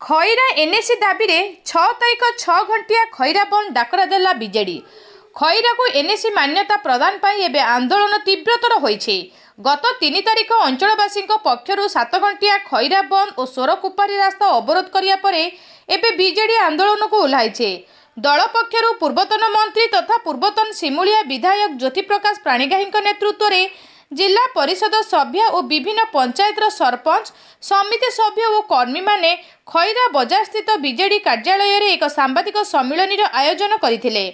Khaira NAC दाबी रे 6 तारिख 6 घंटिया खैरा बंद डाकरा देला बीजेडी। खैरा को एनएसी मान्यता प्रदान पाई एबे आंदोलन तीव्रतर होइछे। गत 3 तारिख अंचलवासी पक्षरु 7 घंटिया खैरा बंद और सोरकुपारी रास्ता अवरोध करिया परे एबे बीजेडी आंदोलन को ओह्लाइछे। दल पक्षरु पूर्वतन मंत्री तथा पूर्वतन सिमुलिया विधायक ज्योति प्रकाश प्राणीग्राही नेतृत्व में जिला परिषद सभ्य और विभिन्न पंचायतर सरपंच समिति सभ्य और कर्मी माने खैरा बजार स्थित बीजेडी कार्यालय रे एक सांबादिक सम्मिलन आयोजन करथिले।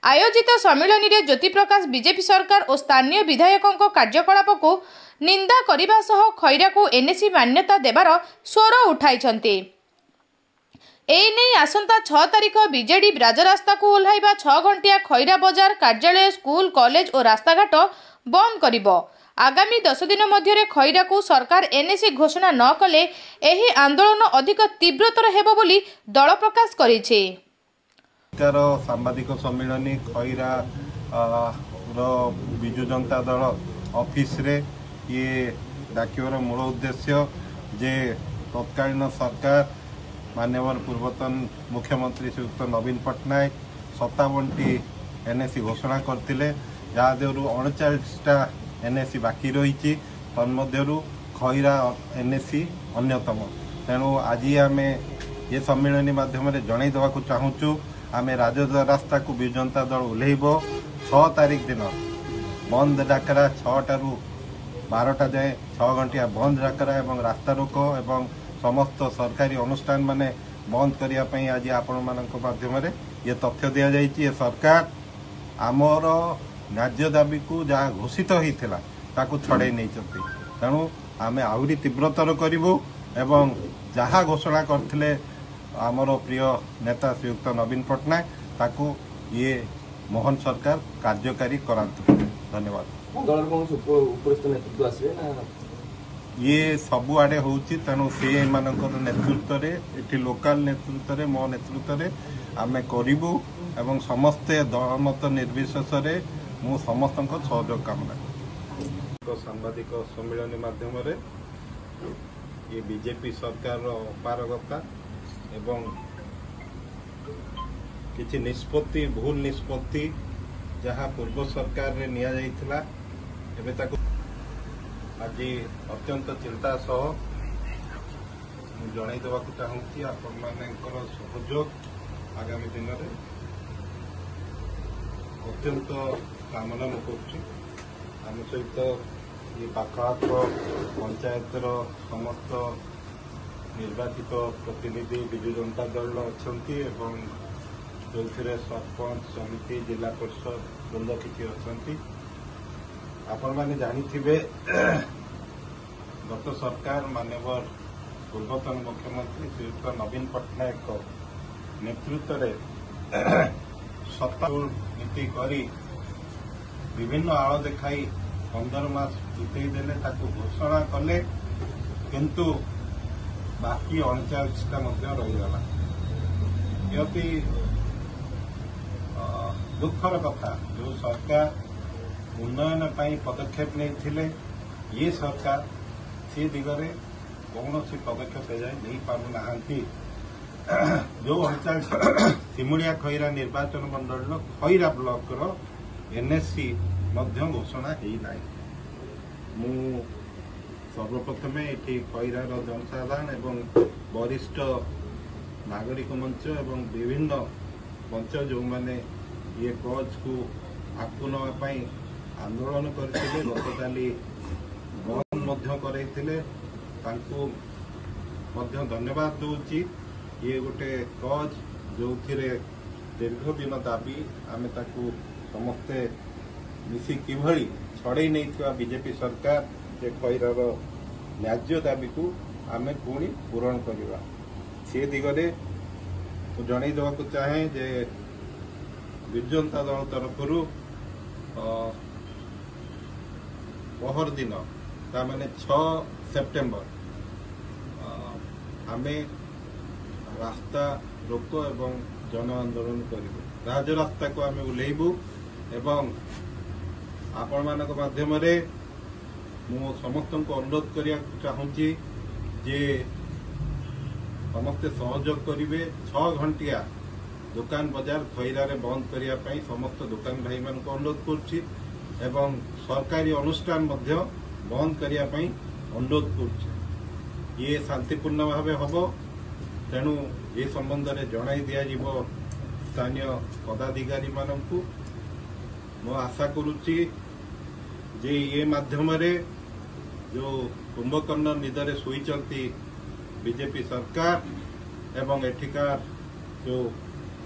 आयोजित सम्मिलन में ज्योति प्रकाश बीजेपी सरकार और स्थानीय विधायकों कार्यकलाप को निंदा करने सह खैरा को एनएसी मान्यता देवार स्वर उठाई। एने आसंता 6 तारिख बीजेडी राजरास्ता को ओह्लाइबा 6 घंटिया खैरा बजार कार्यालय स्कूल कॉलेज और रास्ताघाट बंद करिबो। आगामी 10 दिन मध्य खैरा को सरकार एनएसी घोषणा न कले एही आंदोलन अधिक तीव्रतर हेबो बोली दल प्रकाश करिछे। सांबादिक सम्मेलन खैरा विजु जनता दल ऑफिस रे ये डाकिवर मूल उद्देश्य जे तत्कालीन सरकार माननीय पूर्वतन मुख्यमंत्री श्रीयुक्त नवीन पट्टनायक 57टी एनएसी घोषणा करते जहाँ 39टा एनएसी बाकी रही तन्मध्यरु खैरा एनएसी अन्यतम। तेणु आज आम ये सम्मेलन माध्यम जन देवाक चाहूँ आम राजरास्ता को विजु जनता दल ओह्लैब 6 तारिख दिन बंद डाकरा 6टारू 12टा जाए 6 घंटिया बंद डाकरा एवं रास्ता रोक एवं समस्त सरकारी अनुष्ठान माने बंद करने आज आपण माध्यम ये तथ्य दि जाइए। सरकार आमर न्याय दाबी को जहाँ घोषित होता ताकू छड़े नहीं तेणु आम आहरी तीव्रतर करूँ एवं जहाँ घोषणा करते आमर प्रिय नेता श्रीयुक्त नवीन पट्टनायक ताकू ये मोहन सरकार कार्यकारी करांतु। धन्यवाद। ये सबु आड़े होउची तेणु से मानकर नेतृत्व ये लोकाल नेतृत्व मो नेतृत्व आम करूँ एवं समस्ते दलमत निर्विशेष मु समस्त सहयोग कामना। सांबादिक सम्मेलन माध्यम ये बीजेपी सरकार अपारगता एवं किछि निष्पत्ति भूल निष्पत्ति जहाँ पूर्व सरकार रे निया जाइथिला एबे ताकू आज अत्यंत चिंता सह जन देवाक चाहूँगी आपण मानकर सहयोग आगामी दिन में अत्यंत कामना मुझे आम सहित ये पाखआख पंचायतर समस्त निर्वाचित प्रतिनिधि विजु जनता दल अच्छा जो सरपंच समिति जिला परिषद वृंद किसी अच्छा आपण मैंने जानिथिबे गत सरकार माननीय पूर्वतन मुख्यमंत्री श्रीयुक्त नवीन पट्टनायक नेतृत्व में सत्ता नीति करी विभिन्न आड़ देखाई 15 मास बीतई देले ताकू घोषणा कले किंतु बाकी 39टा रहीगला। यदि दुखर कथा जो सरकार उन्नयन पदक्षेप नहीं ये सरकार से दिगरे कौन सी पदक्षेप जाए नहीं पारना जो अंचल सिमुलिया खैरा निर्वाचन मंडल खैरा ब्लॉक रो एनएससी घोषणा होना। मु सर्वप्रथमे ये खैरार जनसाधारण एवं वरिष्ठ नागरिक मंच एवं विभिन्न मंच जो मैंने ये कज को आगू नापी आंदोलन करते गतकाली बंद करते धन्यवाद दूची। ये गोटे कज जो दीर्घ दिन दाबी आम समस्ते मिसी किभली छड़े नहीं बीजेपी सरकार जे खैरार न्याय दाबी को आम पुणी पूरण करवा से दिगरे जन देवाक चाहे जे विजु जनता दल तरफ पहर दिन ताने 6 सेप्टेम्बर आमे रास्ता रोक एवं जन आंदोलन करूँ राजरास्ता को आम ओह्लैबू एवं आपण मानक माध्यम मु समस्त को अनुरोध करने चाहूँगी जे समस्ते सहयोग करेंगे 6 घंटिया दुकान बजार खैरारे बंद करने समस्त दुकान भाई मान अनुरोध करुच्ची एवं सरकारी अनुष्ठान मध्य बंद करने अनुरोध करुच्ची। ये शांतिपूर्ण भाव हम तेणु ये संबंध में जन दि स्थानीय पदाधिकारी मानू मो आशा करुच्ची जे ये माध्यम जो कुंभकर्ण निदरे शोईचंती बीजेपी सरकार एवं एठिकार जो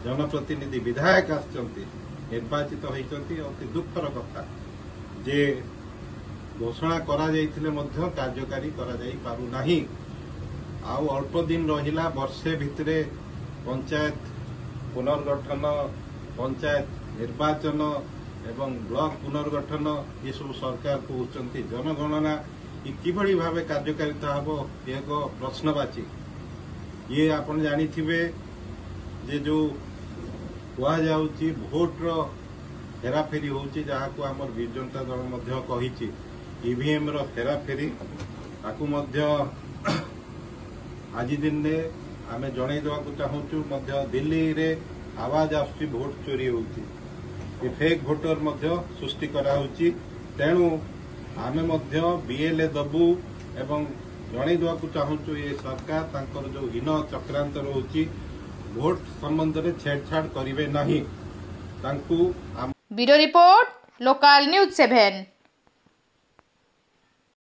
जनप्रतिनिधि विधायक आसचंती निर्वाचित होइचंती अति दुखर कथा जे घोषणा करा जाइथिले मध्य कार्यकारी करा जाई पारु नाही। आउ अल्प दिन रहिला वर्षे भितरे पंचायत पुनर्गठन पंचायत निर्वाचन एवं ब्लॉक पुनर्गठन ये सब सरकार कहते जनगणना ये किभली भाव कार्यकारिता हम एक प्रश्नवाची। ये आपण जानिथिबे जे जो कहुची भोट्र फेराफेरी होची जहां आमर बिरजू जनता दल मध्य कहिछि ईवीएम रो फेराफेरी ताकू मध्य आज दिन में आम जन देवाक चाहूँ मध्य दिल्ली रे आवाज आसुची भोट चोरी होची ये फेक भोटर मध्य सृष्टि कराउची। तेणु आमे मध्य बीएलए दबू एवं जन देवाक चाहूँ ये सरकार तांकर जो हीन चक्रांत रोची भोट संबंध में छेड़छाड़ करेंगे नहीं। Bureau report local news 7।